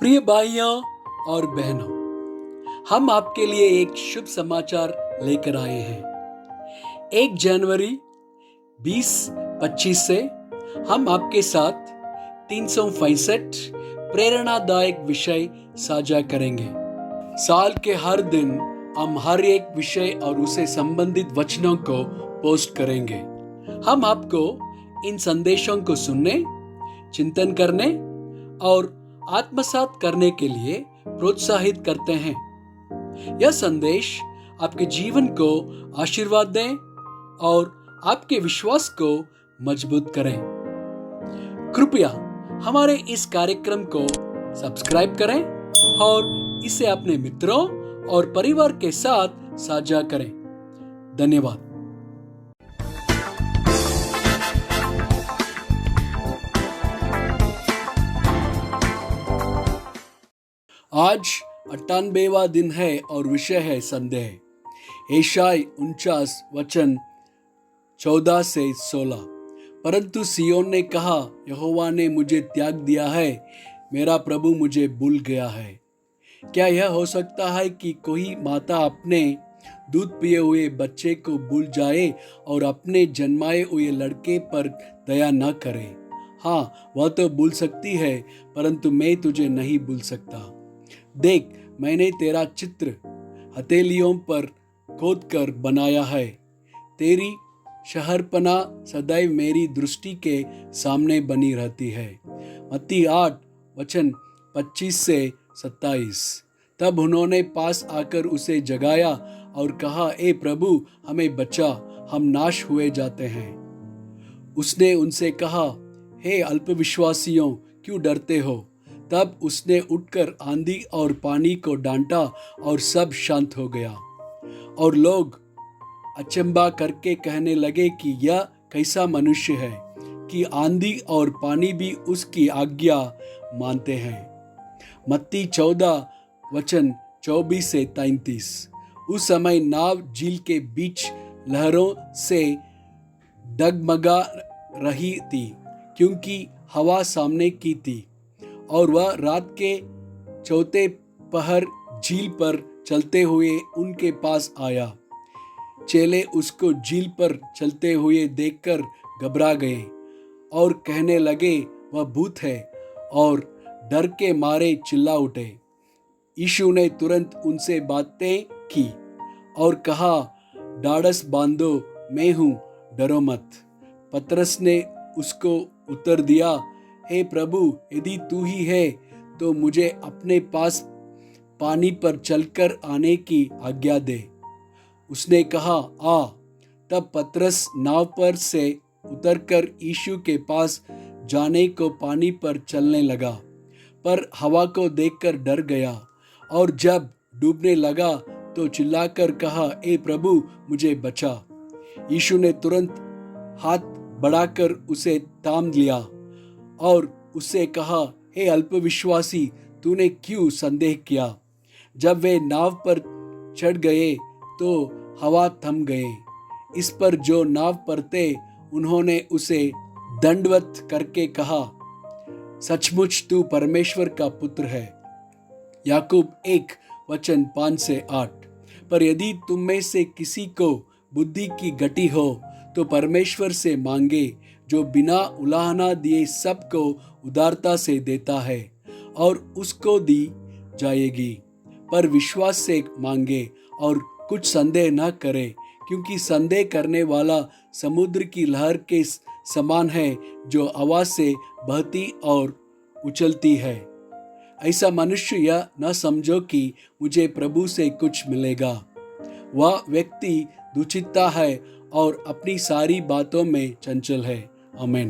प्रिय भाइयों और बहनों, हम आपके लिए एक शुभ समाचार लेकर आए हैं। 1 जनवरी 2025 से हम आपके साथ 365 प्रेरणादायक विषय साझा करेंगे। साल के हर दिन हम हर एक विषय और उससे संबंधित वचनों को पोस्ट करेंगे। हम आपको इन संदेशों को सुनने, चिंतन करने और आत्मसात करने के लिए प्रोत्साहित करते हैं। यह संदेश आपके जीवन को आशीर्वाद दें और आपके विश्वास को मजबूत करें। कृपया हमारे इस कार्यक्रम को सब्सक्राइब करें और इसे अपने मित्रों और परिवार के साथ साझा करें। धन्यवाद। आज 98वां दिन है और विषय है संदेह। यशायाह 49 वचन 14 से 16। परंतु सियोन ने कहा, यहोवा ने मुझे त्याग दिया है, मेरा प्रभु मुझे भूल गया है। क्या यह हो सकता है कि कोई माता अपने दूध पिए हुए बच्चे को भूल जाए और अपने जन्माए हुए लड़के पर दया न करे? हाँ, वह तो भूल सकती है, परंतु मैं तुझे नहीं भूल सकता। देख, मैंने तेरा चित्र हथेलियों पर खोद कर बनाया है। तेरी शहरपना सदैव मेरी दृष्टि के सामने बनी रहती है। मत्ती 8 वचन 25 से 27। तब उन्होंने पास आकर उसे जगाया और कहा, ए प्रभु, हमें बचा, हम नाश हुए जाते हैं। उसने उनसे कहा, हे अल्पविश्वासियों, क्यों डरते हो? तब उसने उठकर आंधी और पानी को डांटा और सब शांत हो गया। और लोग अचंभा करके कहने लगे कि यह कैसा मनुष्य है कि आंधी और पानी भी उसकी आज्ञा मानते हैं। मत्ती 14 वचन 24 से 33। उस समय नाव झील के बीच लहरों से डगमगा रही थी, क्योंकि हवा सामने की थी। और वह रात के चौथे पहर झील पर चलते हुए उनके पास आया। चेले उसको झील पर चलते हुए देखकर घबरा गए और कहने लगे, वह भूत है, और डर के मारे चिल्ला उठे। यीशु ने तुरंत उनसे बातें की और कहा, ढाढ़स बांधो, मैं हूँ, डरो मत। पतरस ने उसको उत्तर दिया, हे प्रभु, यदि तू ही है तो मुझे अपने पास पानी पर चलकर आने की आज्ञा दे। उसने कहा, आ। तब पतरस नाव पर से उतरकर यीशु के पास जाने को पानी पर चलने लगा, पर हवा को देखकर डर गया और जब डूबने लगा तो चिल्लाकर कहा, ए प्रभु, मुझे बचा। यीशु ने तुरंत हाथ बढ़ाकर उसे थाम लिया और उससे कहा, हे अल्पविश्वासी, तूने क्यों संदेह किया? जब वे नाव पर चढ़ गए तो हवा थम गए। इस पर जो नाव पर थे उन्होंने उसे दंडवत करके कहा, सचमुच तू परमेश्वर का पुत्र है। याकूब 1 वचन 5 से 8। पर यदि तुम में से किसी को बुद्धि की गटी हो तो परमेश्वर से मांगे, जो बिना उलाहना दिए सबको उदारता से देता है, और उसको दी जाएगी। पर विश्वास से मांगे और कुछ संदेह न करे, क्योंकि संदेह करने वाला समुद्र की लहर के समान है, जो आवाज से बहती और उछलती है। ऐसा मनुष्य यह न समझो कि मुझे प्रभु से कुछ मिलेगा। वह व्यक्ति दुचित्ता है और अपनी सारी बातों में चंचल है। आमीन।